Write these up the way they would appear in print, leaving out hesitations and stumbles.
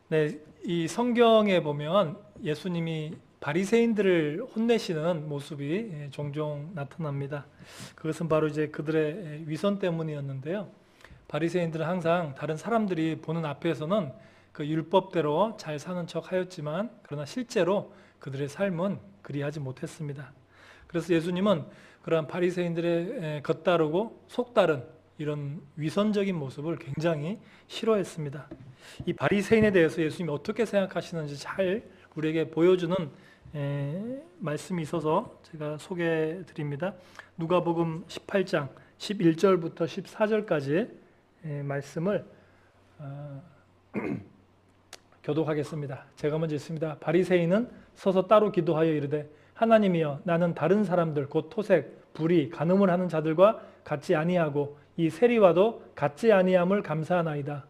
네, 이 성경에 보면 예수님이 바리새인들을 혼내시는 모습이 종종 나타납니다. 그것은 바로 이제 그들의 위선 때문이었는데요. 바리새인들은 항상 다른 사람들이 보는 앞에서는 그 율법대로 잘 사는 척 하였지만 그러나 실제로 그들의 삶은 그리하지 못했습니다. 그래서 예수님은 그러한 바리새인들의 겉다르고 속다른 이런 위선적인 모습을 굉장히 싫어했습니다. 이 바리새인에 대해서 예수님이 어떻게 생각하시는지 잘 우리에게 보여주는 말씀이 있어서 제가 소개해 드립니다. 누가복음 18장 11절부터 14절까지 말씀을 교독하겠습니다. 제가 먼저 읽습니다. 바리새인은 서서 따로 기도하여 이르되 하나님이여 나는 다른 사람들 곧 토색, 불의, 간음을 하는 자들과 같지 아니하고 이 세리와도 같지 아니함을 감사하나이다.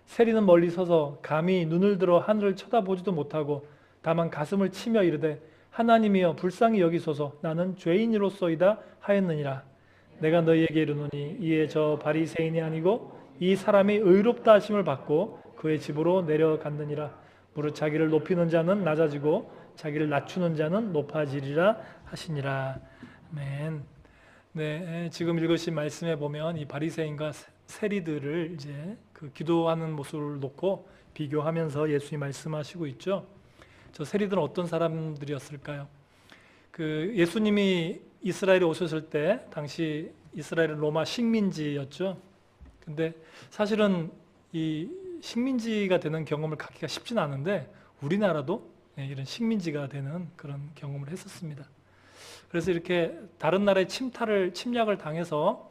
세리는 멀리 서서 감히 눈을 들어 하늘을 쳐다보지도 못하고 다만 가슴을 치며 이르되 하나님이여 불쌍히 여기소서 나는 죄인으로서이다 하였느니라. 내가 너희에게 이르노니 이에 저 바리새인이 아니고 이 사람이 의롭다 하심을 받고 그의 집으로 내려갔느니라. 무릇 자기를 높이는 자는 낮아지고 자기를 낮추는 자는 높아지리라 하시니라. 아멘. 네, 지금 읽으신 말씀에 보면 이 바리새인과 세리들을 이제 그 기도하는 모습을 놓고 비교하면서 예수님이 말씀하시고 있죠. 저 세리들은 어떤 사람들이었을까요? 그 예수님이 이스라엘에 오셨을 때 당시 이스라엘은 로마 식민지였죠. 근데 사실은 이 식민지가 되는 경험을 갖기가 쉽진 않은데 우리나라도 이런 식민지가 되는 그런 경험을 했었습니다. 그래서 이렇게 다른 나라의 침략을 당해서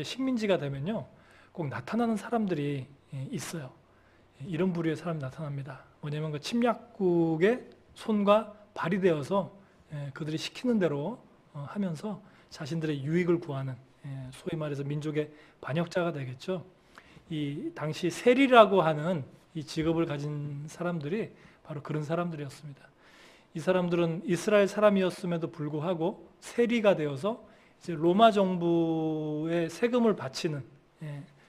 식민지가 되면요, 꼭 나타나는 사람들이 있어요. 이런 부류의 사람이 나타납니다. 뭐냐면 그 침략국의 손과 발이 되어서 그들이 시키는 대로 하면서 자신들의 유익을 구하는, 소위 말해서 민족의 반역자가 되겠죠. 이 당시 세리라고 하는 이 직업을 가진 사람들이 바로 그런 사람들이었습니다. 이 사람들은 이스라엘 사람이었음에도 불구하고 세리가 되어서 이제 로마 정부의 세금을 바치는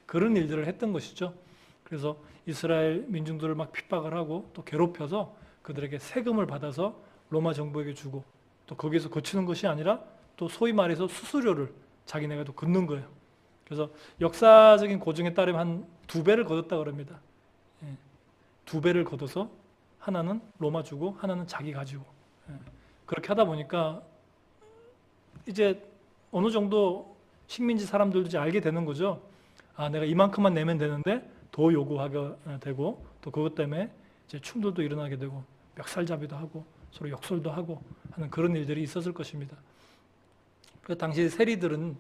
그런 일들을 했던 것이죠. 그래서 이스라엘 민중들을 막 핍박을 하고 또 괴롭혀서 그들에게 세금을 받아서 로마 정부에게 주고 또 거기에서 거치는 것이 아니라 또 소위 말해서 수수료를 자기네가 또 걷는 거예요. 그래서 역사적인 고증에 따르면 한 2배를 걷었다 그럽니다. 2배를 걷어서 하나는 로마 주고 하나는 자기 가지고 그렇게 하다 보니까 이제 어느 정도 식민지 사람들도 이제 알게 되는 거죠. 아, 내가 이만큼만 내면 되는데 더 요구하게 되고 또 그것 때문에 이제 충돌도 일어나게 되고 멱살잡이도 하고 서로 역설도 하고 하는 그런 일들이 있었을 것입니다. 그 당시 세리들은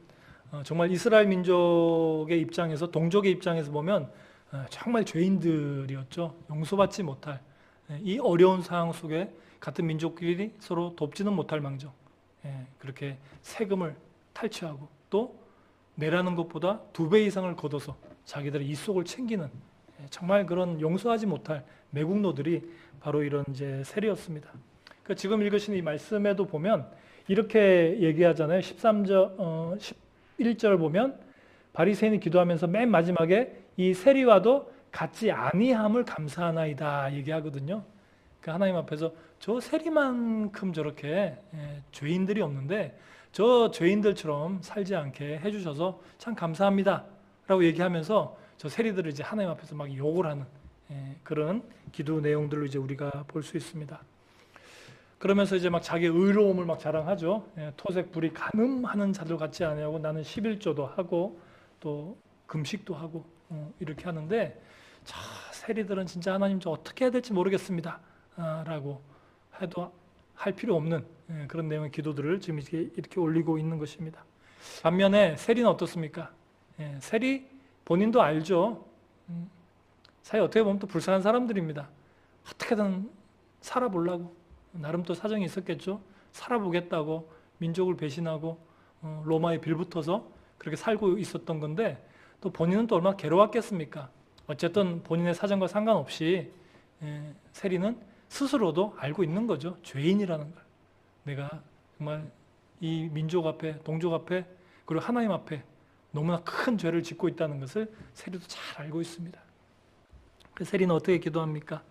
정말 이스라엘 민족의 입장에서 동족의 입장에서 보면 정말 죄인들이었죠. 용서받지 못할 이 어려운 상황 속에 같은 민족끼리 서로 돕지는 못할 망정 그렇게 세금을 탈취하고 또 내라는 것보다 2배 이상을 걷어서 자기들의 이속을 챙기는 정말 그런 용서하지 못할 매국노들이 바로 이런 이제 세리였습니다. 그러니까 지금 읽으신 이 말씀에도 보면 이렇게 얘기하잖아요. 11절 보면 바리새인이 기도하면서 맨 마지막에 이 세리와도 같지 아니함을 감사하나이다 얘기하거든요. 그 하나님 앞에서 저 세리만큼 저렇게 죄인들이 없는데 저 죄인들처럼 살지 않게 해주셔서 참 감사합니다 라고 얘기하면서 저 세리들을 이제 하나님 앞에서 막 욕을 하는 그런 기도 내용들로 이제 우리가 볼 수 있습니다. 그러면서 이제 막 자기 의로움을 막 자랑하죠. 토색 불이 간음하는 자들 같지 아니하고 나는 11조도 하고 또 금식도 하고 이렇게 하는데 자, 세리들은 진짜 하나님 저 어떻게 해야 될지 모르겠습니다 라고 해도 할 필요 없는 그런 내용의 기도들을 지금 이렇게 올리고 있는 것입니다. 반면에 세리는 어떻습니까? 세리 본인도 알죠. 사실 어떻게 보면 또 불쌍한 사람들입니다. 어떻게든 살아보려고 나름 또 사정이 있었겠죠. 살아보겠다고 민족을 배신하고 로마에 빌붙어서 그렇게 살고 있었던 건데 또 본인은 또 얼마나 괴로웠겠습니까? 어쨌든 본인의 사정과 상관없이 세리는 스스로도 알고 있는 거죠. 죄인이라는 걸. 내가 정말 이 민족 앞에, 동족 앞에, 그리고 하나님 앞에 너무나 큰 죄를 짓고 있다는 것을 세리도 잘 알고 있습니다. 그 세리는 어떻게 기도합니까?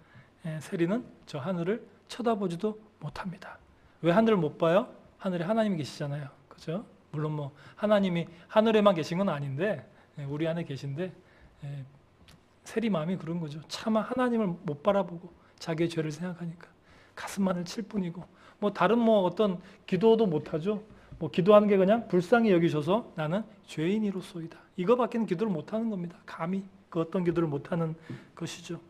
세리는 저 하늘을 쳐다보지도 못합니다. 왜 하늘을 못 봐요? 하늘에 하나님이 계시잖아요. 그죠? 물론 뭐 하나님이 하늘에만 계신 건 아닌데 우리 안에 계신데 세리 마음이 그런 거죠. 차마 하나님을 못 바라보고 자기의 죄를 생각하니까 가슴만을 칠 뿐이고 뭐 다른 뭐 어떤 기도도 못하죠. 뭐 기도하는 게 그냥 불쌍히 여기셔서 나는 죄인이로소이다. 이거밖에는 기도를 못하는 겁니다. 감히 그 어떤 기도를 못하는 것이죠.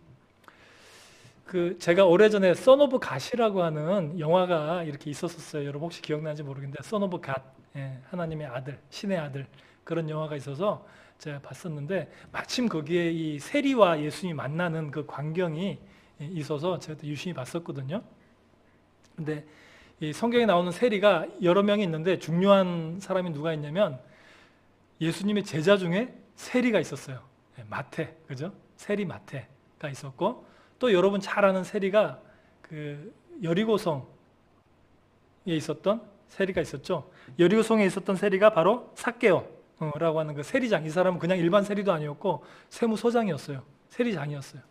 제가 오래전에 선 오브 갓이라고 하는 영화가 이렇게 있었어요. 여러분 혹시 기억나는지 모르겠는데 선 오브 갓, 하나님의 아들, 신의 아들 그런 영화가 있어서 제가 봤었는데 마침 거기에 이 세리와 예수님이 만나는 그 광경이 있어서 제가 유심히 봤었거든요. 근데 이 성경에 나오는 세리가 여러 명이 있는데 중요한 사람이 누가 있냐면 예수님의 제자 중에 세리가 있었어요. 마태, 그죠? 세리 마태가 있었고 또 여러분 잘 아는 세리가 그 여리고성에 있었던 세리가 있었죠. 여리고성에 있었던 세리가 바로 삭개오라고 하는 그 세리장. 이 사람은 그냥 일반 세리도 아니었고 세무소장이었어요. 세리장이었어요.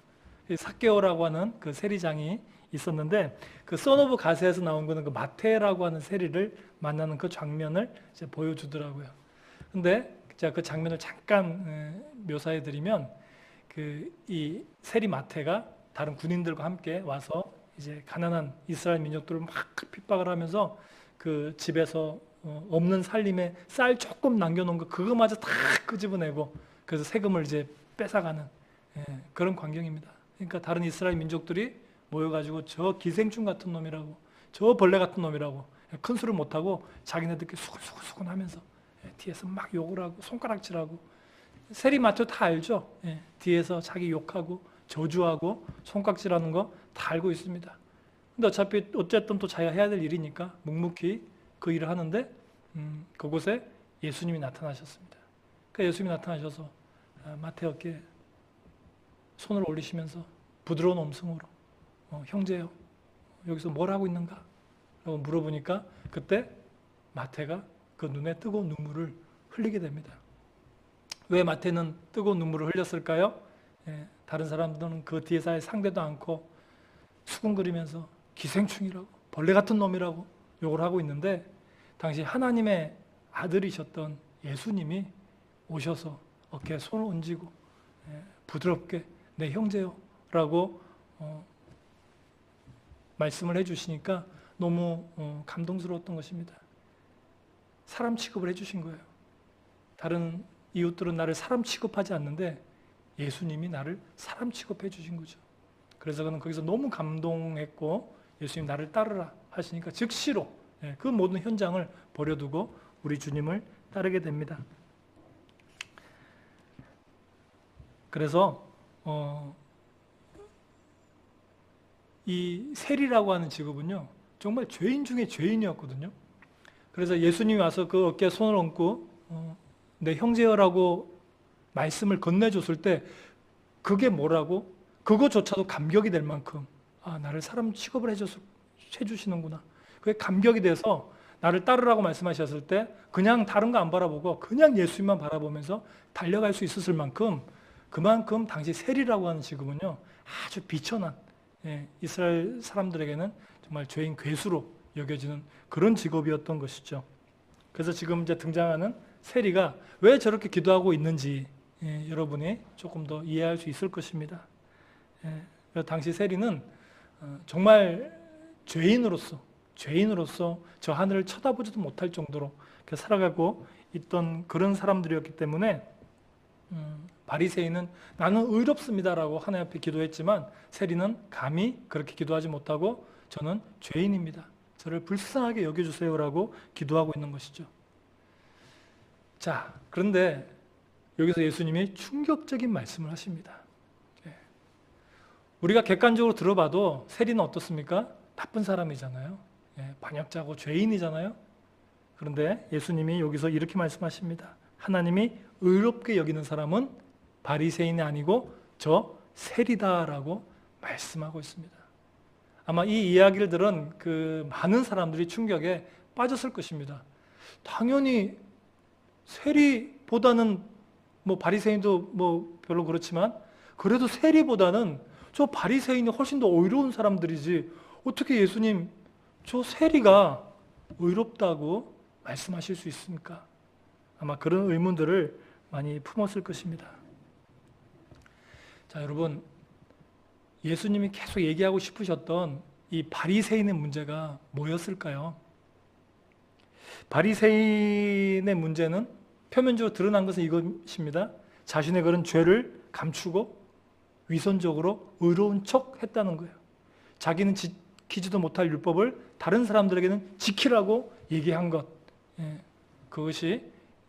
삭개오라고 하는 그 세리장이 있었는데 그 선 오브 갓에서 나온 거는 그 마태라고 하는 세리를 만나는 그 장면을 이제 보여주더라고요. 근데 제가 그 장면을 잠깐 묘사해 드리면 이 세리 마태가 다른 군인들과 함께 와서 이제 가난한 이스라엘 민족들을 막 핍박을 하면서 그 집에서 없는 살림에 쌀 조금 남겨놓은 거 그거마저 다 끄집어내고 그래서 세금을 이제 뺏어가는 그런 광경입니다. 그러니까 다른 이스라엘 민족들이 모여가지고 저 기생충 같은 놈이라고 저 벌레 같은 놈이라고 큰 소리 못하고 자기네들끼리 수근수근 하면서 뒤에서 막 욕을 하고 손가락질하고 세리 마태 다 알죠. 뒤에서 자기 욕하고 저주하고 손가락질하는 거 다 알고 있습니다. 근데 어쨌든 또 자기가 해야 될 일이니까 묵묵히 그 일을 하는데 그곳에 예수님이 나타나셨습니다. 그러니까 예수님이 나타나셔서 마태 어깨에 손을 올리시면서 부드러운 음성으로 형제요 여기서 뭘 하고 있는가? 라고 물어보니까 그때 마태가 그 눈에 뜨거운 눈물을 흘리게 됩니다. 왜 마태는 뜨거운 눈물을 흘렸을까요? 다른 사람들은 그 뒤에서 상대도 않고 수군거리면서 기생충이라고 벌레 같은 놈이라고 욕을 하고 있는데 당시 하나님의 아들이셨던 예수님이 오셔서 어깨에 손을 얹고 부드럽게 내 형제요 라고 말씀을 해주시니까 너무 감동스러웠던 것입니다. 사람 취급을 해주신 거예요. 다른 이웃들은 나를 사람 취급하지 않는데 예수님이 나를 사람 취급해 주신 거죠. 그래서 저는 거기서 너무 감동했고 예수님 나를 따르라 하시니까 즉시로 그 모든 현장을 버려두고 우리 주님을 따르게 됩니다. 그래서 이 세리라고 하는 직업은요 정말 죄인 중에 죄인이었거든요. 그래서 예수님이 와서 그 어깨에 손을 얹고 내 형제여라고 말씀을 건네줬을 때 그게 뭐라고? 그거조차도 감격이 될 만큼 나를 사람 취급을 해주시는구나. 그게 감격이 돼서 나를 따르라고 말씀하셨을 때 그냥 다른 거 안 바라보고 그냥 예수님만 바라보면서 달려갈 수 있었을 만큼 그만큼 당시 세리라고 하는 직업은요 아주 비천한 이스라엘 사람들에게는 정말 죄인 괴수로 여겨지는 그런 직업이었던 것이죠. 그래서 지금 이제 등장하는 세리가 왜 저렇게 기도하고 있는지 여러분이 조금 더 이해할 수 있을 것입니다. 당시 세리는 정말 죄인으로서 저 하늘을 쳐다보지도 못할 정도로 살아가고 있던 그런 사람들이었기 때문에 바리새인은 나는 의롭습니다라고 하나님 앞에 기도했지만 세리는 감히 그렇게 기도하지 못하고 저는 죄인입니다. 저를 불쌍하게 여겨주세요라고 기도하고 있는 것이죠. 자, 그런데 여기서 예수님이 충격적인 말씀을 하십니다. 우리가 객관적으로 들어봐도 세리는 어떻습니까? 나쁜 사람이잖아요. 반역자고 죄인이잖아요. 그런데 예수님이 여기서 이렇게 말씀하십니다. 하나님이 의롭게 여기는 사람은 바리새인이 아니고 저 세리다라고 말씀하고 있습니다. 아마 이 이야기를 들은 그 많은 사람들이 충격에 빠졌을 것입니다. 당연히 세리 세리보다는 뭐 바리새인도 뭐 별로 그렇지만 그래도 세리보다는 저 바리새인이 훨씬 더 의로운 사람들이지 어떻게 예수님 저 세리가 의롭다고 말씀하실 수 있습니까? 아마 그런 의문들을 많이 품었을 것입니다. 자, 여러분, 예수님이 계속 얘기하고 싶으셨던 이 바리새인의 문제가 뭐였을까요? 바리새인의 문제는 표면적으로 드러난 것은 이것입니다. 자신의 그런 죄를 감추고 위선적으로 의로운 척 했다는 거예요. 자기는 지키지도 못할 율법을 다른 사람들에게는 지키라고 얘기한 것. 그것이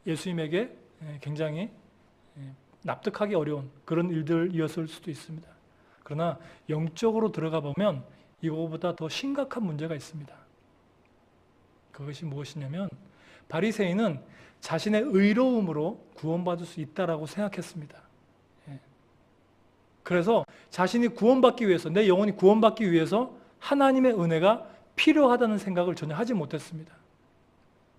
예수님에게 굉장히 납득하기 어려운 그런 일들이었을 수도 있습니다. 그러나 영적으로 들어가 보면 이거보다 더 심각한 문제가 있습니다. 그것이 무엇이냐면 바리새인은 자신의 의로움으로 구원받을 수 있다라고 생각했습니다. 그래서 자신이 구원받기 위해서, 내 영혼이 구원받기 위해서 하나님의 은혜가 필요하다는 생각을 전혀 하지 못했습니다.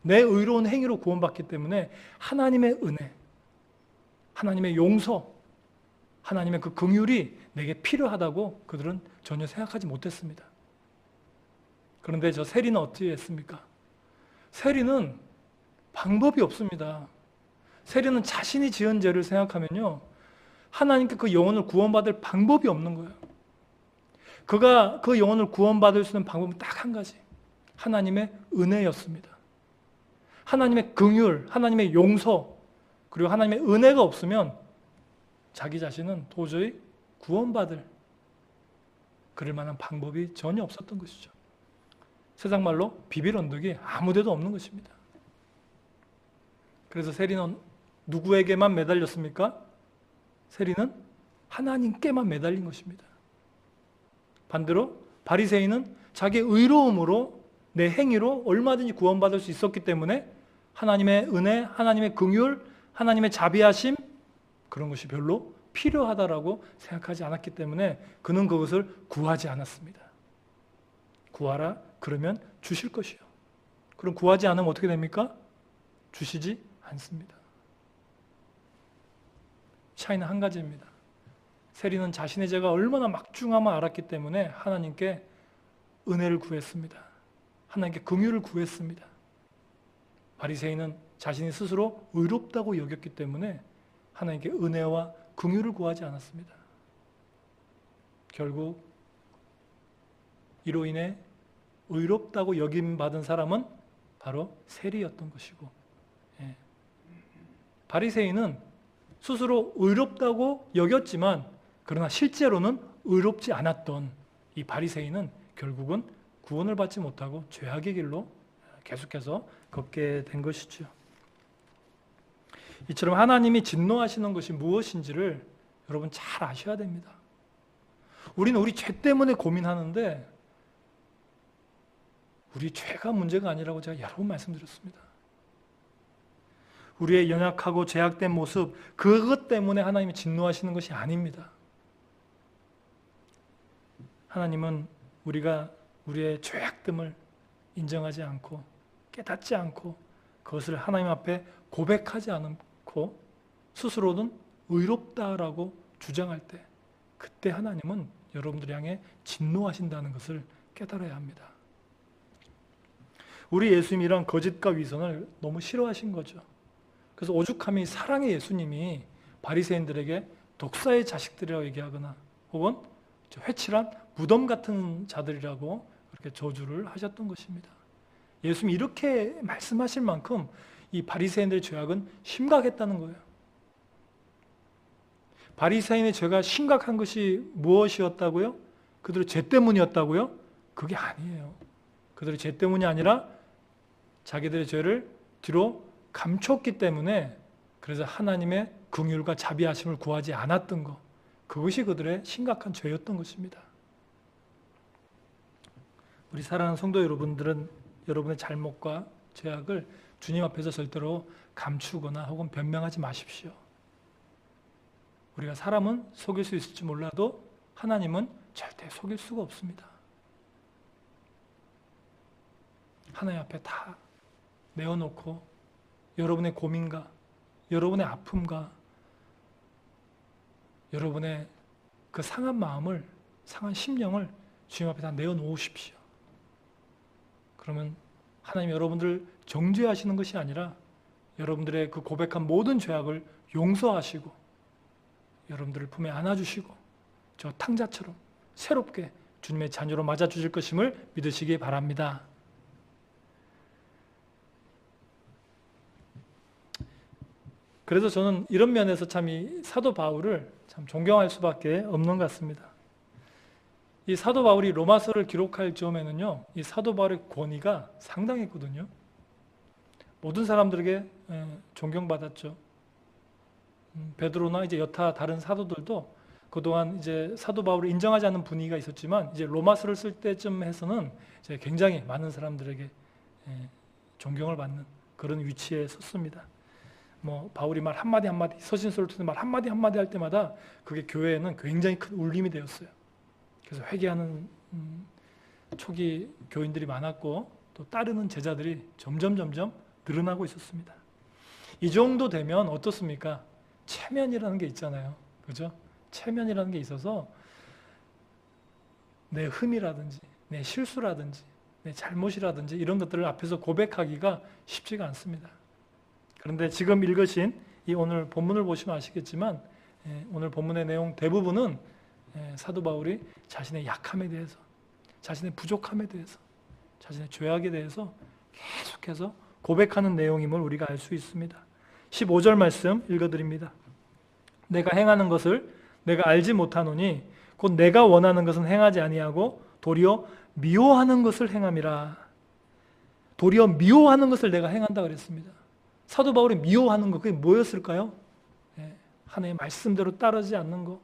내 의로운 행위로 구원받기 때문에 하나님의 은혜, 하나님의 용서, 하나님의 그 긍휼이 내게 필요하다고 그들은 전혀 생각하지 못했습니다. 그런데 저 세리는 어떻게 했습니까? 세리는 방법이 없습니다. 세리는 자신이 지은 죄를 생각하면요, 하나님께 그 영혼을 구원받을 방법이 없는 거예요. 그가 그 영혼을 구원받을 수 있는 방법은 딱 한 가지, 하나님의 은혜였습니다. 하나님의 긍휼, 하나님의 용서, 그리고 하나님의 은혜가 없으면 자기 자신은 도저히 구원받을 그럴 만한 방법이 전혀 없었던 것이죠. 세상 말로 비빌 언덕이 아무 데도 없는 것입니다. 그래서 세리는 누구에게만 매달렸습니까? 세리는 하나님께만 매달린 것입니다. 반대로 바리새인은 자기 의로움으로 내 행위로 얼마든지 구원받을 수 있었기 때문에 하나님의 은혜, 하나님의 긍휼, 하나님의 자비하심 그런 것이 별로 필요하다라고 생각하지 않았기 때문에 그는 그것을 구하지 않았습니다. 구하라 그러면 주실 것이요. 그럼 구하지 않으면 어떻게 됩니까? 주시지 않습니다. 차이는 한 가지입니다. 세리는 자신의 죄가 얼마나 막중함을 알았기 때문에 하나님께 은혜를 구했습니다. 하나님께 긍휼을 구했습니다. 바리새인은 자신이 스스로 의롭다고 여겼기 때문에 하나님께 은혜와 긍휼을 구하지 않았습니다. 결국 이로 인해 의롭다고 여김받은 사람은 바로 세리였던 것이고, 바리새인은 스스로 의롭다고 여겼지만 그러나 실제로는 의롭지 않았던 이 바리새인은 결국은 구원을 받지 못하고 죄악의 길로 계속해서 걷게 된 것이죠. 이처럼 하나님이 진노하시는 것이 무엇인지를 여러분 잘 아셔야 됩니다. 우리는 우리 죄 때문에 고민하는데 우리 죄가 문제가 아니라고 제가 여러 번 말씀드렸습니다. 우리의 연약하고 죄악된 모습, 그것 때문에 하나님이 진노하시는 것이 아닙니다. 하나님은 우리가 우리의 죄악됨을 인정하지 않고 깨닫지 않고 그것을 하나님 앞에 고백하지 않고 스스로는 의롭다라고 주장할 때 그때 하나님은 여러분들 향해 진노하신다는 것을 깨달아야 합니다. 우리 예수님이란 거짓과 위선을 너무 싫어하신 거죠. 그래서 오죽하면 사랑의 예수님이 바리새인들에게 독사의 자식들이라고 얘기하거나 혹은 회칠한 무덤 같은 자들이라고 그렇게 저주를 하셨던 것입니다. 예수님이 이렇게 말씀하실 만큼 이 바리새인들의 죄악은 심각했다는 거예요. 바리새인의 죄가 심각한 것이 무엇이었다고요? 그들의 죄 때문이었다고요? 그게 아니에요. 그들의 죄 때문이 아니라 자기들의 죄를 뒤로 감췄기 때문에 그래서 하나님의 긍휼과 자비하심을 구하지 않았던 것, 그것이 그들의 심각한 죄였던 것입니다. 우리 사랑하는 성도 여러분들은 여러분의 잘못과 죄악을 주님 앞에서 절대로 감추거나 혹은 변명하지 마십시오. 우리가 사람은 속일 수 있을지 몰라도 하나님은 절대 속일 수가 없습니다. 하나님 앞에 다 내어놓고 여러분의 고민과 여러분의 아픔과 여러분의 그 상한 마음을, 상한 심령을 주님 앞에 다 내어놓으십시오. 그러면 하나님 여러분들 정죄하시는 것이 아니라 여러분들의 그 고백한 모든 죄악을 용서하시고 여러분들을 품에 안아주시고 저 탕자처럼 새롭게 주님의 자녀로 맞아주실 것임을 믿으시기 바랍니다. 그래서 저는 이런 면에서 참 이 사도 바울을 참 존경할 수밖에 없는 것 같습니다. 이 사도 바울이 로마서를 기록할 즈음에는요, 이 사도 바울의 권위가 상당했거든요. 모든 사람들에게 존경받았죠. 베드로나 이제 여타 다른 사도들도 그동안 이제 사도 바울을 인정하지 않는 분위기가 있었지만 이제 로마서를 쓸 때쯤 해서는 이제 굉장히 많은 사람들에게 존경을 받는 그런 위치에 섰습니다. 뭐 바울이 말 한마디 한마디, 서신서를 통해 말 한마디 한마디 할 때마다 그게 교회에는 굉장히 큰 울림이 되었어요. 그래서 회개하는 초기 교인들이 많았고 또 따르는 제자들이 점점 늘어나고 있었습니다. 이 정도 되면 어떻습니까? 체면이라는 게 있잖아요. 그죠? 체면이라는 게 있어서 내 흠이라든지 내 실수라든지 내 잘못이라든지 이런 것들을 앞에서 고백하기가 쉽지가 않습니다. 그런데 지금 읽으신 이 오늘 본문을 보시면 아시겠지만 오늘 본문의 내용 대부분은 사도 바울이 자신의 약함에 대해서, 자신의 부족함에 대해서, 자신의 죄악에 대해서 계속해서 고백하는 내용임을 우리가 알 수 있습니다. 15절 말씀 읽어드립니다. 내가 행하는 것을 내가 알지 못하노니 곧 내가 원하는 것은 행하지 아니하고 도리어 미워하는 것을 행함이라. 도리어 미워하는 것을 내가 행한다 그랬습니다. 사도 바울이 미워하는 것, 그게 뭐였을까요? 하나님의 말씀대로 따르지 않는 것,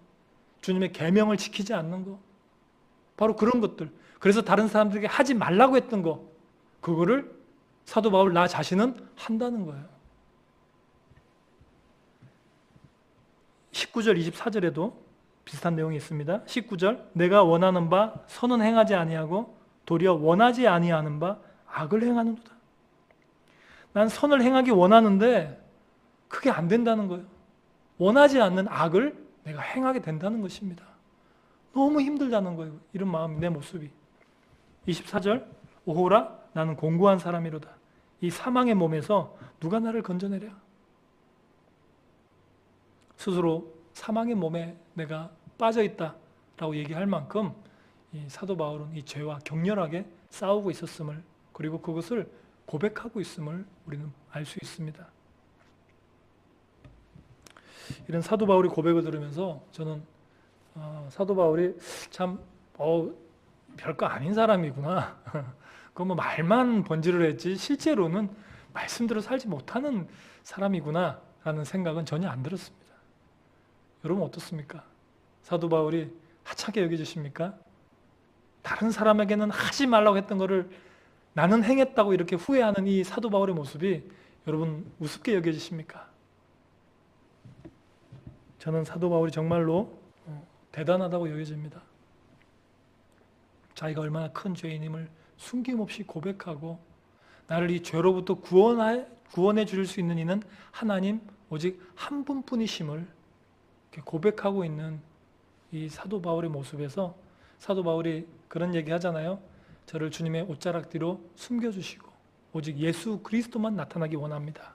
주님의 계명을 지키지 않는 것, 바로 그런 것들. 그래서 다른 사람들에게 하지 말라고 했던 것, 그거를 사도 바울 나 자신은 한다는 거예요. 19절, 24절에도 비슷한 내용이 있습니다. 19절, 내가 원하는 바 선은 행하지 아니하고 도리어 원하지 아니하는 바 악을 행하는도다. 난 선을 행하기 원하는데 그게 안 된다는 거예요. 원하지 않는 악을 내가 행하게 된다는 것입니다. 너무 힘들다는 거예요. 이런 마음, 내 모습이. 24절, 오호라 나는 공고한 사람이로다. 이 사망의 몸에서 누가 나를 건져내랴. 스스로 사망의 몸에 내가 빠져있다라고 얘기할 만큼 이 사도 바울은 이 죄와 격렬하게 싸우고 있었음을, 그리고 그것을 고백하고 있음을 우리는 알 수 있습니다. 이런 사도 바울의 고백을 들으면서 저는 사도 바울이 참 별거 아닌 사람이구나. 그거 뭐 말만 번지를 했지 실제로는 말씀대로 살지 못하는 사람이구나 라는 생각은 전혀 안 들었습니다. 여러분 어떻습니까? 사도 바울이 하찮게 여겨지십니까? 다른 사람에게는 하지 말라고 했던 거를 나는 행했다고 이렇게 후회하는 이 사도 바울의 모습이 여러분 우습게 여겨지십니까? 저는 사도 바울이 정말로 대단하다고 여겨집니다. 자기가 얼마나 큰 죄인임을 숨김없이 고백하고 나를 이 죄로부터 구원해 주실 수 있는 이는 하나님 오직 한 분뿐이심을 고백하고 있는 이 사도 바울의 모습에서 사도 바울이 그런 얘기 하잖아요. 저를 주님의 옷자락 뒤로 숨겨주시고 오직 예수 그리스도만 나타나기 원합니다.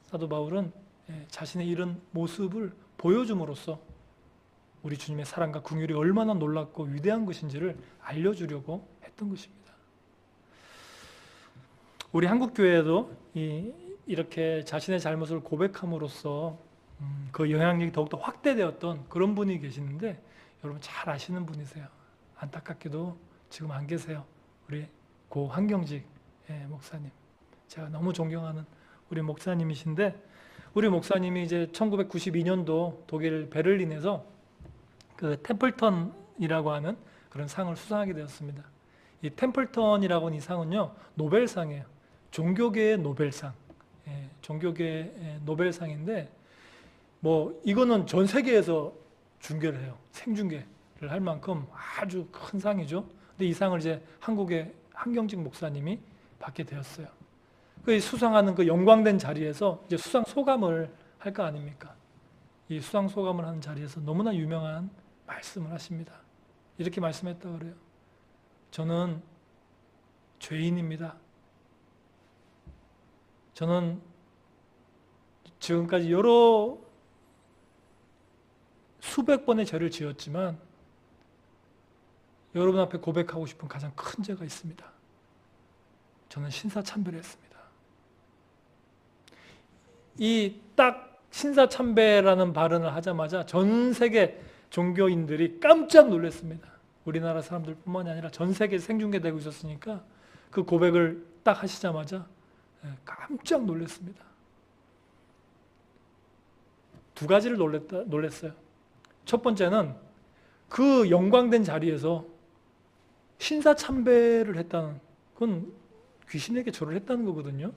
사도 바울은 자신의 이런 모습을 보여줌으로써 우리 주님의 사랑과 긍휼이 얼마나 놀랍고 위대한 것인지를 알려주려고 했던 것입니다. 우리 한국교회에도 이렇게 자신의 잘못을 고백함으로써 그 영향력이 더욱더 확대되었던 그런 분이 계시는데 여러분 잘 아시는 분이세요. 안타깝게도 지금 안 계세요. 우리 고 한경직 목사님. 제가 너무 존경하는 우리 목사님이신데 우리 목사님이 이제 1992년도 독일 베를린에서 그 템플턴이라고 하는 그런 상을 수상하게 되었습니다. 이 템플턴이라고 하는 이 상은요 노벨상이에요. 종교계의 노벨상. 종교계의 노벨상인데 뭐 이거는 전 세계에서 중계를 해요. 생중계를 할 만큼 아주 큰 상이죠. 근데 이 상을 이제 한국의 한경직 목사님이 받게 되었어요. 그 수상하는 그 영광된 자리에서 이제 수상 소감을 할 거 아닙니까? 이 수상 소감을 하는 자리에서 너무나 유명한 말씀을 하십니다. 이렇게 말씀했다 그래요. 저는 죄인입니다. 저는 지금까지 여러 수백 번의 죄를 지었지만 여러분 앞에 고백하고 싶은 가장 큰 죄가 있습니다. 저는 신사참배를 했습니다. 이 딱 신사참배라는 발언을 하자마자 전 세계 종교인들이 깜짝 놀랐습니다. 우리나라 사람들뿐만이 아니라 전 세계에 생중계되고 있었으니까 그 고백을 딱 하시자마자 깜짝 놀랐습니다. 두 가지를 놀랐어요. 첫 번째는 그 영광된 자리에서 신사참배를 했다는, 그건 귀신에게 절을 했다는 거거든요.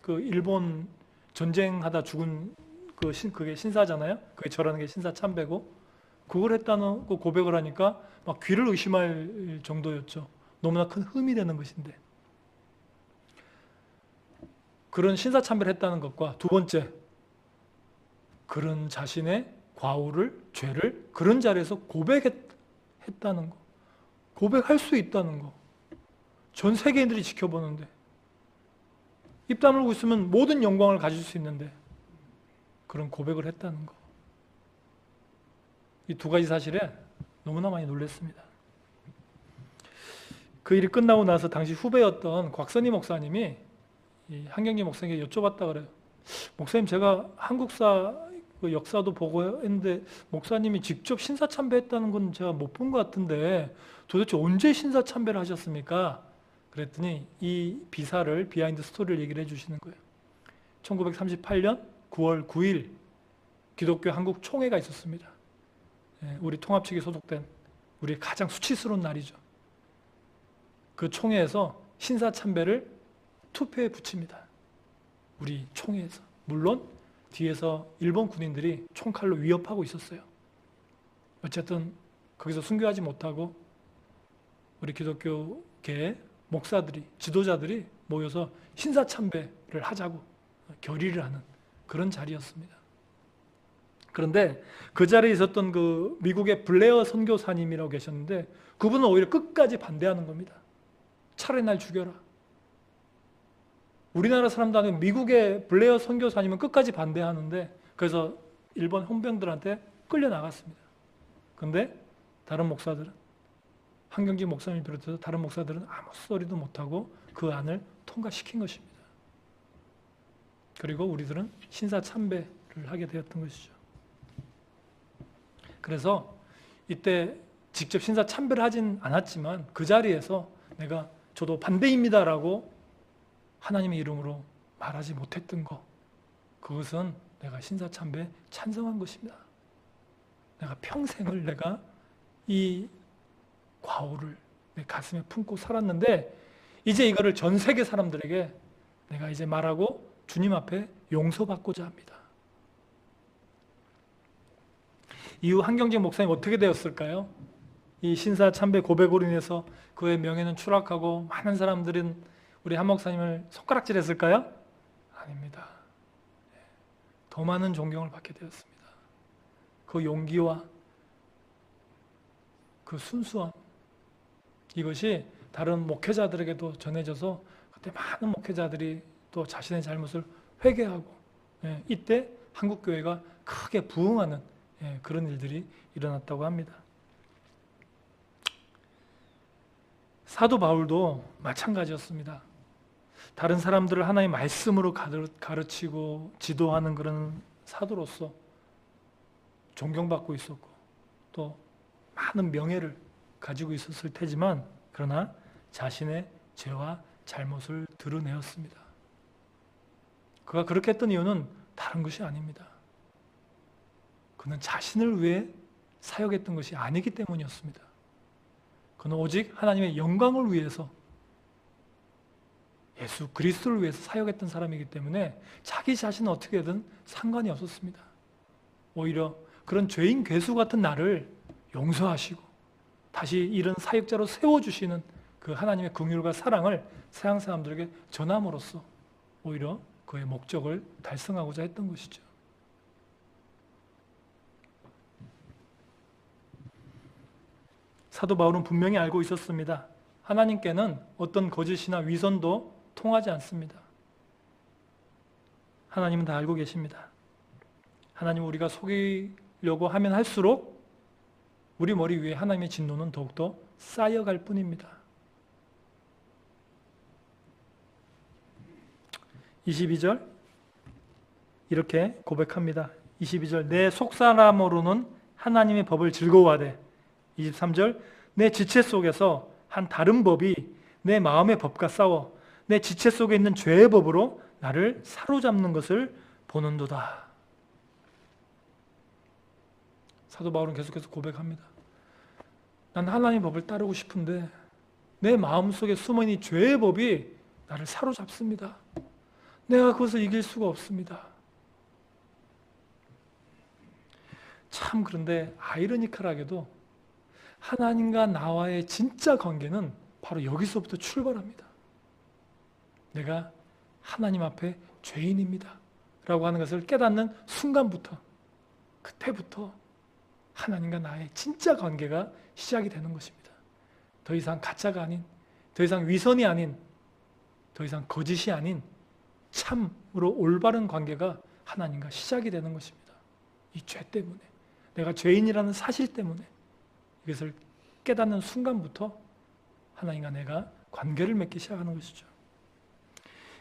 그 일본 전쟁하다 죽은 그게 신사잖아요. 그게 절하는 게 신사참배고, 그걸 했다는 그 고백을 하니까 막 귀를 의심할 정도였죠. 너무나 큰 흠이 되는 것인데. 그런 신사참배를 했다는 것과 두 번째, 그런 자신의 과오를, 죄를 그런 자리에서 고백했다는 거. 고백할 수 있다는 거. 전 세계인들이 지켜보는데. 입 다물고 있으면 모든 영광을 가질 수 있는데 그런 고백을 했다는 거. 이 두 가지 사실에 너무나 많이 놀랐습니다. 그 일이 끝나고 나서 당시 후배였던 곽선희 목사님이 이 한경재 목사님에게 여쭤봤다 그래요. 목사님, 제가 한국사 그 역사도 보고 했는데 목사님이 직접 신사참배했다는 건 제가 못 본 것 같은데 도대체 언제 신사참배를 하셨습니까? 그랬더니 이 비사를, 비하인드 스토리를 얘기를 해주시는 거예요. 1938년 9월 9일 기독교 한국 총회가 있었습니다. 우리 통합 측에 소속된 우리의 가장 수치스러운 날이죠. 그 총회에서 신사참배를 투표에 붙입니다. 우리 총회에서. 물론 뒤에서 일본 군인들이 총칼로 위협하고 있었어요. 어쨌든 거기서 순교하지 못하고 우리 기독교계의 목사들이, 지도자들이 모여서 신사참배를 하자고 결의를 하는 그런 자리였습니다. 그런데 그 자리에 있었던 그 미국의 블레어 선교사님이라고 계셨는데 그분은 오히려 끝까지 반대하는 겁니다. 차라리 날 죽여라. 우리나라 사람도 아니고 미국의 블레어 선교사님은 끝까지 반대하는데 그래서 일본 헌병들한테 끌려나갔습니다. 그런데 다른 목사들은, 한경재 목사님 비롯해서 다른 목사들은 아무 소리도 못하고 그 안을 통과시킨 것입니다. 그리고 우리들은 신사참배를 하게 되었던 것이죠. 그래서 이때 직접 신사참배를 하진 않았지만 그 자리에서 내가 저도 반대입니다라고 하나님의 이름으로 말하지 못했던 것, 그것은 내가 신사참배에 찬성한 것입니다. 내가 평생을 내가 이 과오를 내 가슴에 품고 살았는데 이제 이거를 전 세계 사람들에게 내가 이제 말하고 주님 앞에 용서받고자 합니다. 이후 한경재 목사님 어떻게 되었을까요? 이 신사참배 고백으로 인해서 그의 명예는 추락하고 많은 사람들은 우리 한 목사님을 손가락질했을까요? 아닙니다. 더 많은 존경을 받게 되었습니다. 그 용기와 그 순수함, 이것이 다른 목회자들에게도 전해져서 그때 많은 목회자들이 또 자신의 잘못을 회개하고 이때 한국교회가 크게 부흥하는 그런 일들이 일어났다고 합니다. 사도 바울도 마찬가지였습니다. 다른 사람들을 하나의 말씀으로 가르치고 지도하는 그런 사도로서 존경받고 있었고 또 많은 명예를 가지고 있었을 테지만 그러나 자신의 죄와 잘못을 드러내었습니다. 그가 그렇게 했던 이유는 다른 것이 아닙니다. 그는 자신을 위해 사역했던 것이 아니기 때문이었습니다. 그는 오직 하나님의 영광을 위해서 예수 그리스도를 위해서 사역했던 사람이기 때문에 자기 자신은 어떻게든 상관이 없었습니다. 오히려 그런 죄인 괴수 같은 나를 용서하시고 다시 이런 사역자로 세워주시는 그 하나님의 긍휼과 사랑을 세상 사람들에게 전함으로써 오히려 그의 목적을 달성하고자 했던 것이죠. 사도 바울은 분명히 알고 있었습니다. 하나님께는 어떤 거짓이나 위선도 통하지 않습니다. 하나님은 다 알고 계십니다. 하나님 우리가 속이려고 하면 할수록 우리 머리 위에 하나님의 진노는 더욱더 쌓여갈 뿐입니다. 22절 이렇게 고백합니다. 22절 내 속사람으로는 하나님의 법을 즐거워하되 23절 내 지체 속에서 한 다른 법이 내 마음의 법과 싸워 내 지체 속에 있는 죄의 법으로 나를 사로잡는 것을 보는도다. 사도 바울은 계속해서 고백합니다. 난 하나님의 법을 따르고 싶은데 내 마음속에 숨어있는 죄의 법이 나를 사로잡습니다. 내가 그것을 이길 수가 없습니다. 참 그런데 아이러니컬하게도 하나님과 나와의 진짜 관계는 바로 여기서부터 출발합니다. 내가 하나님 앞에 죄인입니다 라고 하는 것을 깨닫는 순간부터, 그때부터 하나님과 나의 진짜 관계가 시작이 되는 것입니다. 더 이상 가짜가 아닌, 더 이상 위선이 아닌, 더 이상 거짓이 아닌 참으로 올바른 관계가 하나님과 시작이 되는 것입니다. 이 죄 때문에, 내가 죄인이라는 사실 때문에 이것을 깨닫는 순간부터 하나님과 내가 관계를 맺기 시작하는 것이죠.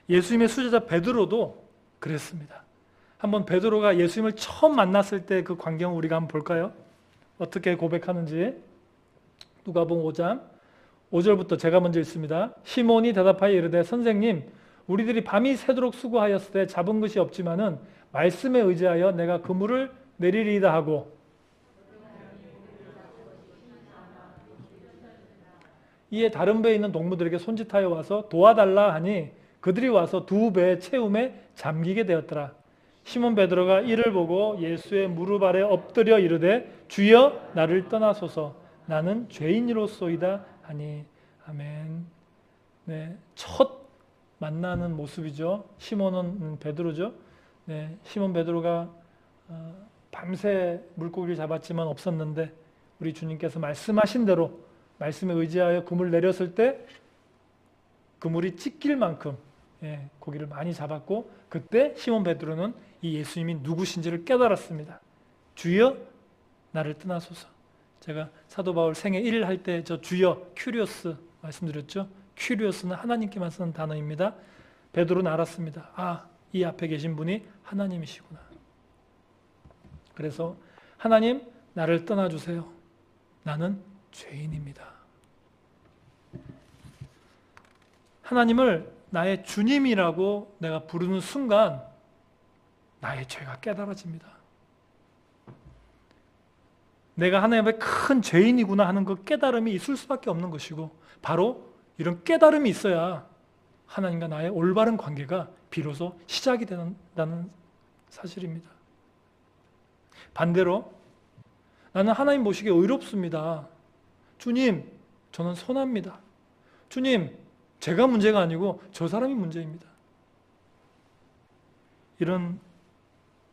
예수님의 수제자 베드로도 그랬습니다. 한번 베드로가 예수님을 처음 만났을 때 그 광경을 우리가 한번 볼까요? 어떻게 고백하는지. 누가복음 5장 5절부터 제가 먼저 읽습니다. 시몬이 대답하여 이르되 선생님 우리들이 밤이 새도록 수고하였을 때 잡은 것이 없지만은 말씀에 의지하여 내가 그물을 내리리이다 하고 이에 다른 배에 있는 동무들에게 손짓하여 와서 도와달라 하니 그들이 와서 두 배의 채움에 잠기게 되었더라. 시몬 베드로가 이를 보고 예수의 무릎 아래 엎드려 이르되 주여 나를 떠나소서 나는 죄인이로소이다 하니. 아멘. 네, 첫 만나는 모습이죠. 시몬은 베드로죠. 네, 시몬 베드로가 밤새 물고기를 잡았지만 없었는데 우리 주님께서 말씀하신 대로 말씀에 의지하여 그물을 내렸을 때 그물이 찢길 만큼 고기를 많이 잡았고 그때 시몬 베드로는 이 예수님이 누구신지를 깨달았습니다. 주여 나를 떠나소서. 제가 사도 바울 생애 1일 할 때 저 주여 큐리오스 말씀드렸죠. 큐리오스는 하나님께만 쓰는 단어입니다. 베드로는 알았습니다. 아, 이 앞에 계신 분이 하나님이시구나. 그래서 하나님 나를 떠나주세요. 나는 죄인입니다. 하나님을 나의 주님이라고 내가 부르는 순간 나의 죄가 깨달아집니다. 내가 하나님 앞에 큰 죄인이구나 하는 그 깨달음이 있을 수밖에 없는 것이고 바로 이런 깨달음이 있어야 하나님과 나의 올바른 관계가 비로소 시작이 된다는 사실입니다. 반대로 나는 하나님 보시기에 의롭습니다. 주님, 저는 선합니다. 주님, 제가 문제가 아니고 저 사람이 문제입니다.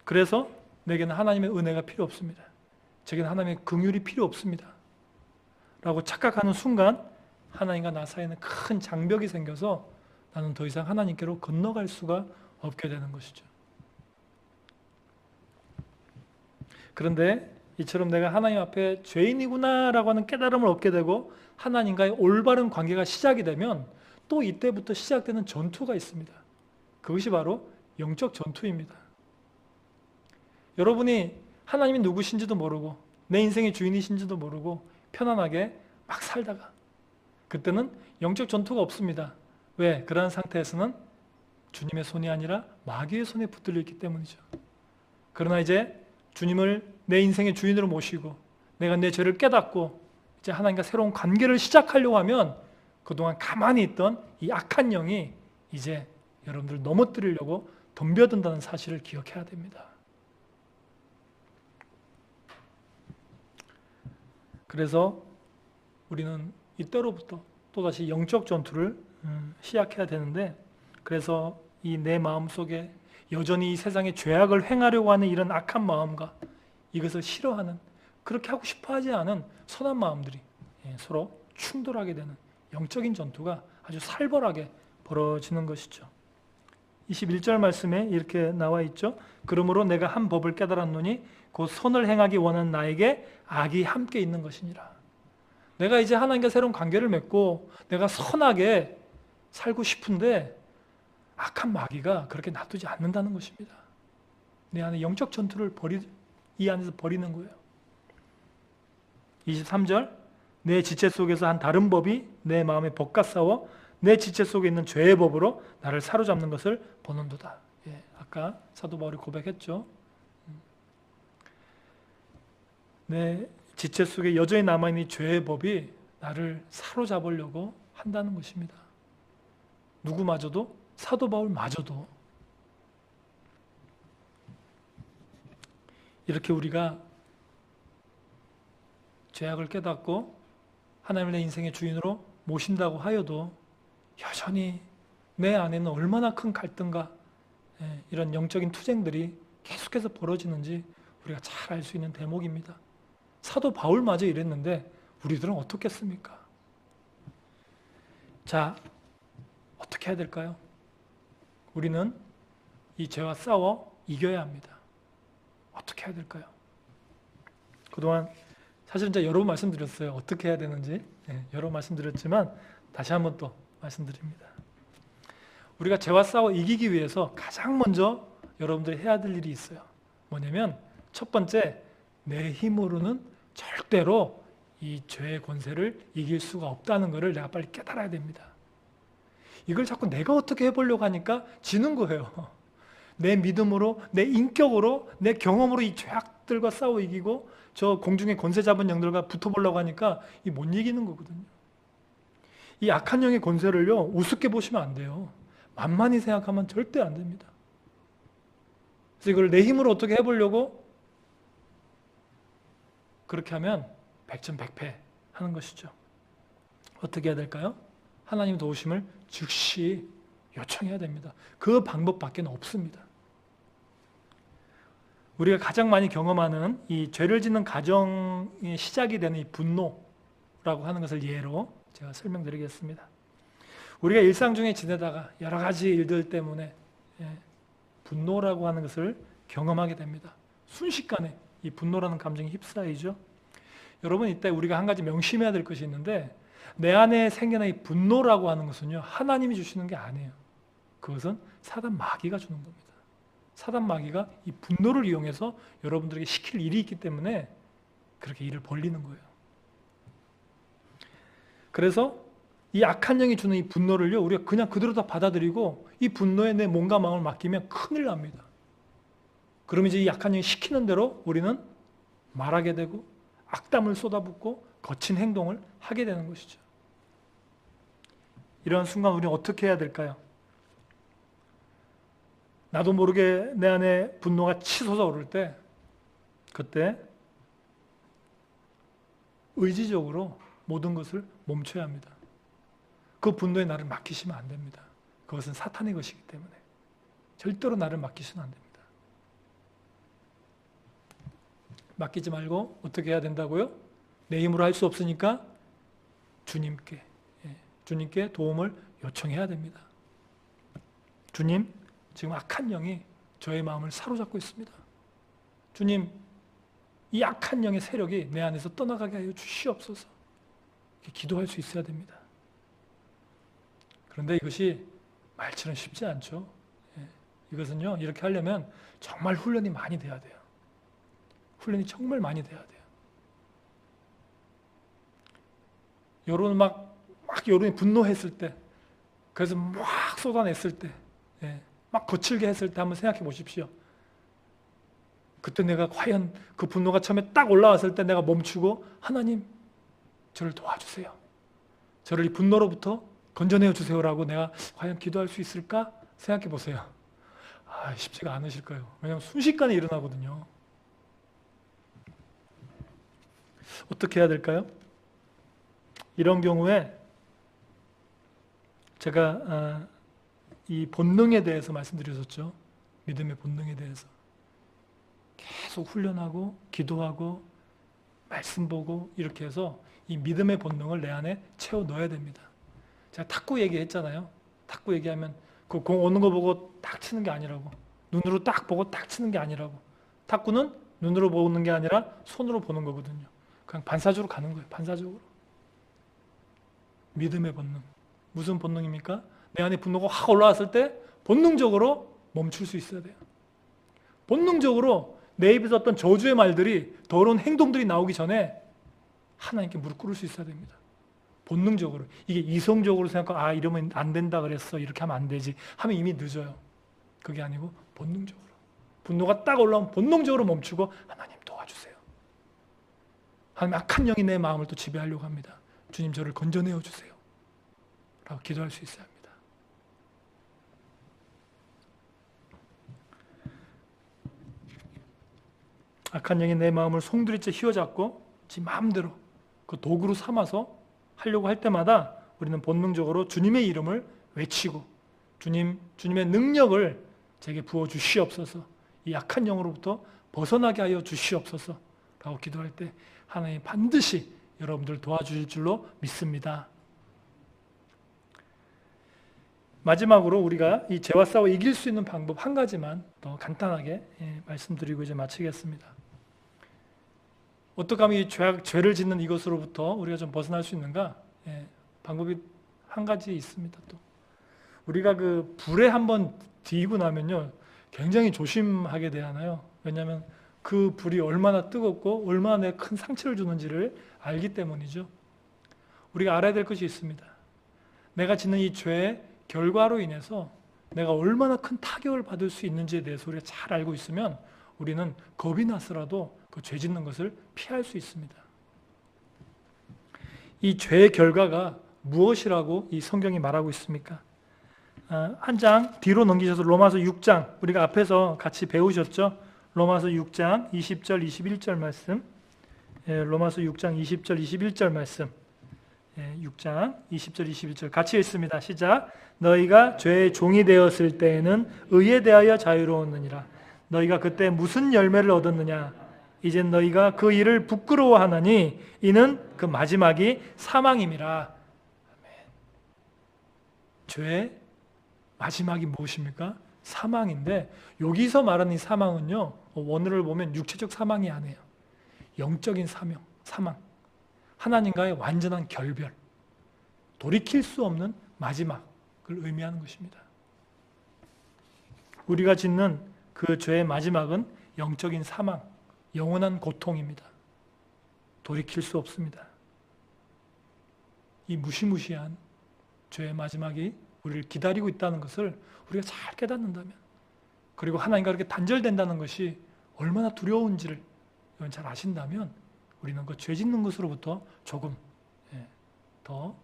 그래서 내게는 하나님의 은혜가 필요 없습니다. 제게는 하나님의 긍휼이 필요 없습니다. 라고 착각하는 순간 하나님과 나 사이에는 큰 장벽이 생겨서 나는 더 이상 하나님께로 건너갈 수가 없게 되는 것이죠. 그런데 이처럼 내가 하나님 앞에 죄인이구나 라고 하는 깨달음을 얻게 되고 하나님과의 올바른 관계가 시작이 되면 또 이때부터 시작되는 전투가 있습니다. 그것이 바로 영적 전투입니다. 여러분이 하나님이 누구신지도 모르고 내 인생의 주인이신지도 모르고 편안하게 막 살다가 그때는 영적 전투가 없습니다. 왜? 그러한 상태에서는 주님의 손이 아니라 마귀의 손에 붙들려 있기 때문이죠. 그러나 이제 주님을 내 인생의 주인으로 모시고 내가 내 죄를 깨닫고 이제 하나님과 새로운 관계를 시작하려고 하면 그동안 가만히 있던 이 악한 영이 이제 여러분들을 넘어뜨리려고 덤벼든다는 사실을 기억해야 됩니다. 그래서 우리는 이때로부터 또다시 영적 전투를 시작해야 되는데 그래서 이 내 마음 속에 여전히 이 세상에 죄악을 행하려고 하는 이런 악한 마음과 이것을 싫어하는, 그렇게 하고 싶어 하지 않은 선한 마음들이 서로 충돌하게 되는 영적인 전투가 아주 살벌하게 벌어지는 것이죠. 21절 말씀에 이렇게 나와 있죠. 그러므로 내가 한 법을 깨달았노니 곧 선을 행하기 원하는 나에게 악이 함께 있는 것이니라. 내가 이제 하나님과 새로운 관계를 맺고 내가 선하게 살고 싶은데 악한 마귀가 그렇게 놔두지 않는다는 것입니다. 내 안에 영적 전투를 이 안에서 벌이는 거예요. 23절 내 지체 속에서 한 다른 법이 내 마음에 법과 싸워 내 지체 속에 있는 죄의 법으로 나를 사로잡는 것을 보는도다. 아까 사도 바울이 고백했죠. 내 지체 속에 여전히 남아있는 이 죄의 법이 나를 사로잡으려고 한다는 것입니다. 누구마저도, 사도 바울마저도. 이렇게 우리가 죄악을 깨닫고 하나님을 내 인생의 주인으로 모신다고 하여도 여전히 내 안에는 얼마나 큰 갈등과 이런 영적인 투쟁들이 계속해서 벌어지는지 우리가 잘 알 수 있는 대목입니다. 사도 바울마저 이랬는데 우리들은 어떻겠습니까? 자, 어떻게 해야 될까요? 우리는 이 죄와 싸워 이겨야 합니다. 어떻게 해야 될까요? 그동안 사실 이제 여러 번 말씀드렸어요. 어떻게 해야 되는지 여러 번 말씀드렸지만 다시 한번 또 말씀드립니다. 우리가 죄와 싸워 이기기 위해서 가장 먼저 여러분들이 해야 될 일이 있어요. 뭐냐면 첫 번째, 내 힘으로는 절대로 이 죄의 권세를 이길 수가 없다는 것을 내가 빨리 깨달아야 됩니다. 이걸 자꾸 내가 어떻게 해보려고 하니까 지는 거예요. 내 믿음으로, 내 인격으로, 내 경험으로 이 죄악들과 싸워 이기고 저 공중에 권세 잡은 영들과 붙어보려고 하니까 이 못 이기는 거거든요. 이 악한 영의 권세를요, 우습게 보시면 안 돼요. 만만히 생각하면 절대 안 됩니다. 그래서 이걸 내 힘으로 어떻게 해보려고 그렇게 하면 백전백패 하는 것이죠. 어떻게 해야 될까요? 하나님 도우심을 즉시 요청해야 됩니다. 그 방법밖에 없습니다. 우리가 가장 많이 경험하는 이 죄를 짓는 과정의 시작이 되는 이 분노라고 하는 것을 예로 제가 설명드리겠습니다. 우리가 일상 중에 지내다가 여러 가지 일들 때문에 분노라고 하는 것을 경험하게 됩니다. 순식간에 이 분노라는 감정이 휩싸이죠. 여러분, 이때 우리가 한 가지 명심해야 될 것이 있는데 내 안에 생겨난 이 분노라고 하는 것은요, 하나님이 주시는 게 아니에요. 그것은 사단 마귀가 주는 겁니다. 사단 마귀가 이 분노를 이용해서 여러분들에게 시킬 일이 있기 때문에 그렇게 일을 벌리는 거예요. 그래서 이 악한 영이 주는 이 분노를요, 우리가 그냥 그대로 다 받아들이고 이 분노에 내 몸과 마음을 맡기면 큰일 납니다. 그러면 이제 이 악한 영이 시키는 대로 우리는 말하게 되고 악담을 쏟아붓고 거친 행동을 하게 되는 것이죠. 이런 순간 우리는 어떻게 해야 될까요? 나도 모르게 내 안에 분노가 치솟아 오를 때 그때 의지적으로 모든 것을 멈춰야 합니다. 그 분노에 나를 맡기시면 안 됩니다. 그것은 사탄의 것이기 때문에 절대로 나를 맡기시면 안 됩니다. 맡기지 말고 어떻게 해야 된다고요? 내 힘으로 할 수 없으니까 주님께 도움을 요청해야 됩니다. 주님, 지금 악한 영이 저의 마음을 사로잡고 있습니다. 주님, 이 악한 영의 세력이 내 안에서 떠나가게 하여 주시옵소서. 이렇게 기도할 수 있어야 됩니다. 그런데 이것이 말처럼 쉽지 않죠. 이것은요, 이렇게 하려면 정말 훈련이 많이 돼야 돼요. 훈련이 정말 많이 돼야 돼요. 여론이 분노했을 때, 그래서 막 쏟아냈을 때, 막 거칠게 했을 때 한번 생각해 보십시오. 그때 내가 과연 그 분노가 처음에 딱 올라왔을 때 내가 멈추고 하나님, 저를 도와주세요. 저를 이 분노로부터 건져내어 주세요라고 내가 과연 기도할 수 있을까? 생각해 보세요. 쉽지가 않으실 거예요. 왜냐하면 순식간에 일어나거든요. 어떻게 해야 될까요? 이런 경우에 제가 이 본능에 대해서 말씀드렸었죠. 믿음의 본능에 대해서. 계속 훈련하고 기도하고 말씀 보고 이렇게 해서 이 믿음의 본능을 내 안에 채워 넣어야 됩니다. 제가 탁구 얘기했잖아요. 탁구 얘기하면 그 공 오는 거 보고 딱 치는 게 아니라고. 눈으로 딱 보고 딱 치는 게 아니라고. 탁구는 눈으로 보는 게 아니라 손으로 보는 거거든요. 그냥 반사적으로 가는 거예요. 반사적으로. 믿음의 본능. 무슨 본능입니까? 내 안에 분노가 확 올라왔을 때 본능적으로 멈출 수 있어야 돼요. 본능적으로 내 입에서 어떤 저주의 말들이, 더러운 행동들이 나오기 전에 하나님께 무릎 꿇을 수 있어야 됩니다. 본능적으로. 이게 이성적으로 생각하고 이러면 안 된다 그랬어. 이렇게 하면 안 되지. 하면 이미 늦어요. 그게 아니고 본능적으로. 분노가 딱 올라오면 본능적으로 멈추고 하나님 도와주세요. 하나님 악한 영이 내 마음을 또 지배하려고 합니다. 주님 저를 건져내어 주세요. 라고 기도할 수 있어야 합니다. 악한 영이 내 마음을 송두리째 휘어잡고 지 마음대로 그 도구로 삼아서 하려고 할 때마다 우리는 본능적으로 주님의 이름을 외치고 주님의 능력을 제게 부어 주시옵소서, 이 악한 영으로부터 벗어나게 하여 주시옵소서 라고 기도할 때 하나님 반드시 여러분들 도와주실 줄로 믿습니다. 마지막으로 우리가 이 죄와 싸워 이길 수 있는 방법 한 가지만 더 간단하게 말씀드리고 이제 마치겠습니다. 어떻게 하면 이 죄를 짓는 이것으로부터 우리가 좀 벗어날 수 있는가? 방법이 한 가지 있습니다. 또 우리가 그 불에 한번 뒤고 나면요, 굉장히 조심하게 되잖아요. 왜냐하면 그 불이 얼마나 뜨겁고 얼마나 내 큰 상처를 주는지를 알기 때문이죠. 우리가 알아야 될 것이 있습니다. 내가 짓는 이 죄의 결과로 인해서 내가 얼마나 큰 타격을 받을 수 있는지에 대해서 우리가 잘 알고 있으면 우리는 겁이 나서라도 그 죄 짓는 것을 피할 수 있습니다. 이 죄의 결과가 무엇이라고 이 성경이 말하고 있습니까? 한 장 뒤로 넘기셔서 로마서 6장, 우리가 앞에서 같이 배우셨죠? 로마서 6장 20절 21절 말씀, 로마서 6장 20절 21절 말씀, 6장 20절 21절 같이 읽습니다. 시작. 너희가 죄의 종이 되었을 때에는 의에 대하여 자유로웠느니라. 너희가 그때 무슨 열매를 얻었느냐? 이젠 너희가 그 일을 부끄러워하나니 이는 그 마지막이 사망임이라. 죄의 마지막이 무엇입니까? 사망인데, 여기서 말하는 이 사망은요, 원어를 보면 육체적 사망이 아니에요. 영적인 사망. 하나님과의 완전한 결별, 돌이킬 수 없는 마지막을 의미하는 것입니다. 우리가 짓는 그 죄의 마지막은 영적인 사망, 영원한 고통입니다. 돌이킬 수 없습니다. 이 무시무시한 죄의 마지막이 우리를 기다리고 있다는 것을 우리가 잘 깨닫는다면, 그리고 하나님과 그렇게 단절된다는 것이 얼마나 두려운지를 잘 아신다면 우리는 그 죄 짓는 것으로부터 조금 더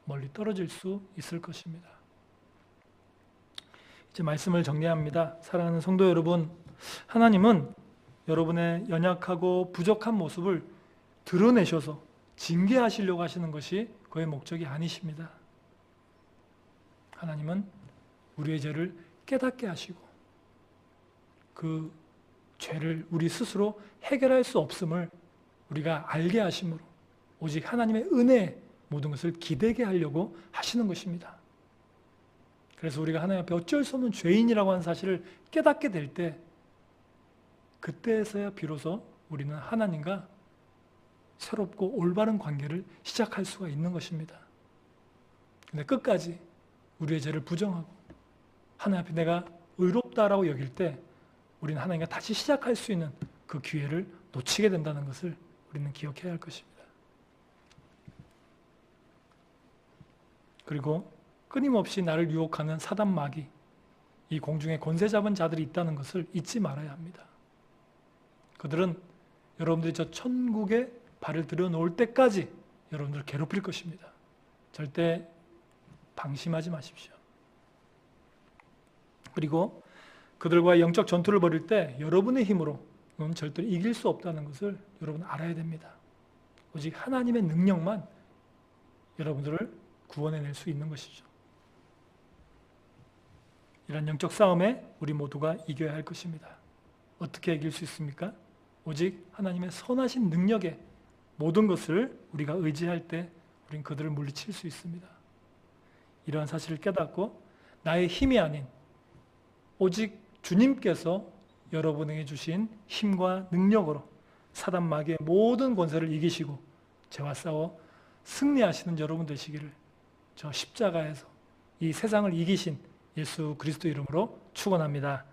멀리 떨어질 수 있을 것입니다. 이제 말씀을 정리합니다. 사랑하는 성도 여러분, 하나님은 여러분의 연약하고 부족한 모습을 드러내셔서 징계하시려고 하시는 것이 그의 목적이 아니십니다. 하나님은 우리의 죄를 깨닫게 하시고 그 죄를 우리 스스로 해결할 수 없음을 우리가 알게 하심으로 오직 하나님의 은혜에 모든 것을 기대게 하려고 하시는 것입니다. 그래서 우리가 하나님 앞에 어쩔 수 없는 죄인이라고 하는 사실을 깨닫게 될 때, 그때에서야 비로소 우리는 하나님과 새롭고 올바른 관계를 시작할 수가 있는 것입니다. 근데 끝까지 우리의 죄를 부정하고 하나님 앞에 내가 의롭다라고 여길 때 우리는 하나님과 다시 시작할 수 있는 그 기회를 놓치게 된다는 것을 우리는 기억해야 할 것입니다. 그리고 끊임없이 나를 유혹하는 사단 마귀, 이 공중에 권세 잡은 자들이 있다는 것을 잊지 말아야 합니다. 그들은 여러분들이 저 천국에 발을 들여놓을 때까지 여러분들을 괴롭힐 것입니다. 절대 방심하지 마십시오. 그리고 그들과 영적 전투를 벌일 때 여러분의 힘으로는 절대로 이길 수 없다는 것을 여러분 알아야 됩니다. 오직 하나님의 능력만 여러분들을 구원해낼 수 있는 것이죠. 이런 영적 싸움에 우리 모두가 이겨야 할 것입니다. 어떻게 이길 수 있습니까? 오직 하나님의 선하신 능력에 모든 것을 우리가 의지할 때 우린 그들을 물리칠 수 있습니다. 이러한 사실을 깨닫고 나의 힘이 아닌 오직 주님께서 여러분에게 주신 힘과 능력으로 사단 마귀의 모든 권세를 이기시고 죄와 싸워 승리하시는 여러분 되시기를 저 십자가에서 이 세상을 이기신 예수 그리스도 이름으로 축원합니다.